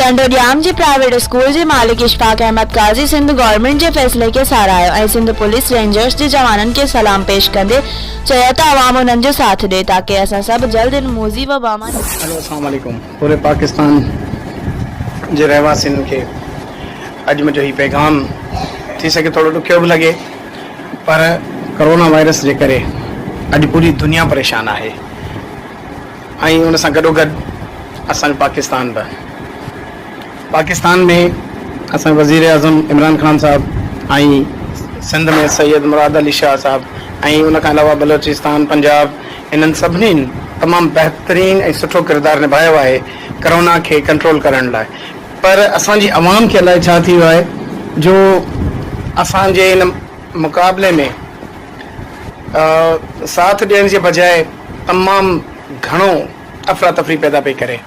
टंडोडियाम जी private school जे मालिक इशफाक अहमद काजी Sindh government जे फैसले के सारायो ऐं सिंध पुलिस रेंजर्स जे जवाननि के सलाम पेश कंदे चयो त अवाम उन्हनि जो साथ ॾे ताकि असां सभु जल्द इन मोज़ी वबा मां अस्सलाम वालेकुम। पूरे पाकिस्तान जे रहवासियुनि खे अॼु मुंहिंजो हीउ पैगाम थी सके थोरो ॾुखियो बि लॻे, पर कोरोना वायरस जे करे अॼु पूरी दुनिया परेशान आहे ऐं उन सां गॾोगॾु असांजो पाकिस्तान में असांजे वज़ीर आज़म इमरान ख़ान साहब ऐं सिंध में सैयद मुराद अली शाह साहब ऐं उन खां अलावा बलोचिस्तान, पंजाब, इन्हनि सभिनी तमामु बहितरीनु ऐं सुठो किरदारु निभायो आहे करोना खे कंट्रोल करण लाइ। पर असांजी आवाम खे अलाए छा थी वियो आहे जो असांजे इन मुक़ाबले में साथ ॾियण जे बजाए तमामु घणो अफ़रा तफ़री पैदा पई करे।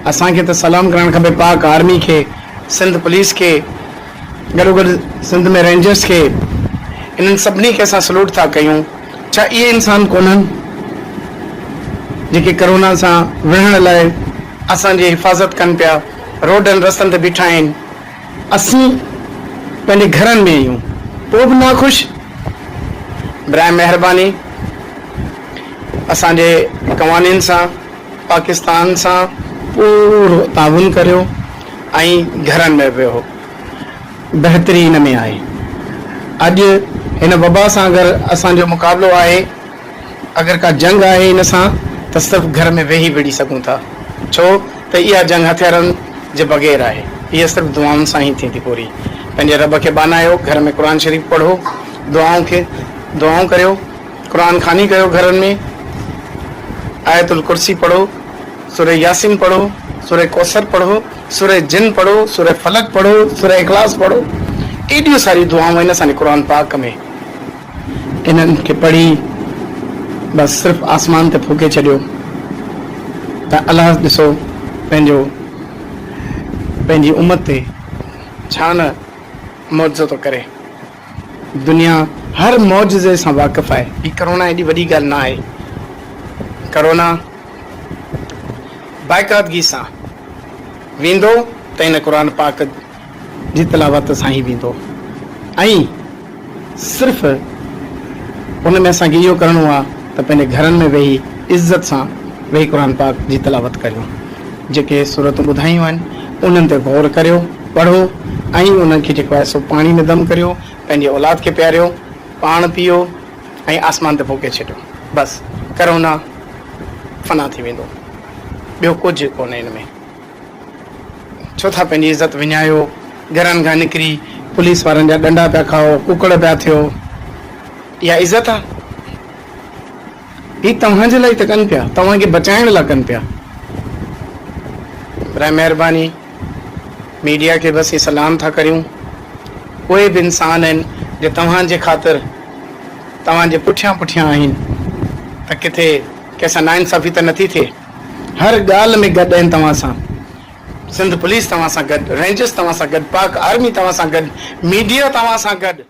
असांखे त सलाम करणु खपे पाक आर्मी खे, सिंध पुलिस खे, गॾोगॾु सिंध में रेंजर्स खे, इन्हनि सभिनी खे असां सलूट था कयूं। छा इहे इंसान कोन्हनि जेके करोना सां विढ़ण लाइ असांजी हिफ़ाज़त कनि पिया, रोडनि रस्तनि ते बीठा आहिनि। असीं पंहिंजे घरनि में आहियूं, पोइ बि नाख़ुशि। बराए महिरबानी असांजे क़वानीन सां, पाकिस्तान सां पूरो ताउन करियो ऐं घरनि में वियो। बहितरी हिन में आहे। अॼु हिन वबा सां अगरि असांजो मुक़ाबिलो आहे, अगरि का जंग आहे हिन सां, त सिर्फ़ु घर में वेही विड़ी सघूं था। छो त इहा जंग हथियारनि जे बग़ैर आहे, इहा सिर्फ़ु दुआउनि सां ई थींदी पूरी। पंहिंजे रब खे बानायो, घर में क़ुर शरीफ़ पढ़ो, दुआऊं करियो, क़ुर ख़ानी कयो, घरनि में आयतुल कुर्सी पढ़ो, सूरह यासीन पढ़ो, सूरह कौसर पढ़ो, सूरह जिन पढ़ो, सूरह फलक पढ़ो, सूरह इखलास पढ़ो। एॾियूं सारी दुआऊं आहिनि असांजे क़ुर पाक में। इन्हनि खे पढ़ी बसि सिर्फ़ु आसमान ते फूके छॾियो त अलाह ॾिसो पंहिंजी उम्मत ते छा न मौजो थो करे। दुनिया हर मौजज़े सां वाक़िफ़ आहे। ही करोना एॾी वॾी ॻाल्हि न आहे। करोना बाक़ायदगी सां वेंदो त इन क़ुर पाक जी तिलावत सां ई वेंदो ऐं सिर्फ़ु उन में असांखे इहो करिणो आहे त पंहिंजे घरनि में वेही इज़त सां वेही क़ुर पाक जी तिलावत करियो। जेके सूरतूं ॿुधायूं आहिनि उन्हनि ते गौर करियो, पढ़ो ऐं उन्हनि खे जेको आहे सो पाणी में दम करियो, पंहिंजे औलाद खे पियारियो, पाण पीओ ऐं आसमान ते फूके छॾियो। बसि करोना फना थी वेंदो, ॿियो कुझु कोन्हे हिन में। छो था पंहिंजी इज़त विञायो, घरनि खां निकिरी पुलिस वारनि जा डंडा पिया खाओ, कुकड़ पिया थियो। इहा इज़त आहे? ही तव्हांजे लाइ त कनि पिया, तव्हांखे बचाइण लाइ कनि पिया। बराए महिरबानी मीडिया खे बसि सलाम था करियूं। उहे बि इंसान आहिनि जो तव्हांजे ख़ातिर तव्हांजे पुठियां आहिनि, त किथे कंहिंसां नाइंसाफ़ी त नथी थिए। हर ॻाल्हि में गॾु आहिनि तव्हां सां। सिंध पुलिस तव्हां सां गॾु, रेंजर्स तव्हां सां गॾु, पाक आर्मी तव्हां सां गॾु, मीडिया तव्हां सां गॾु।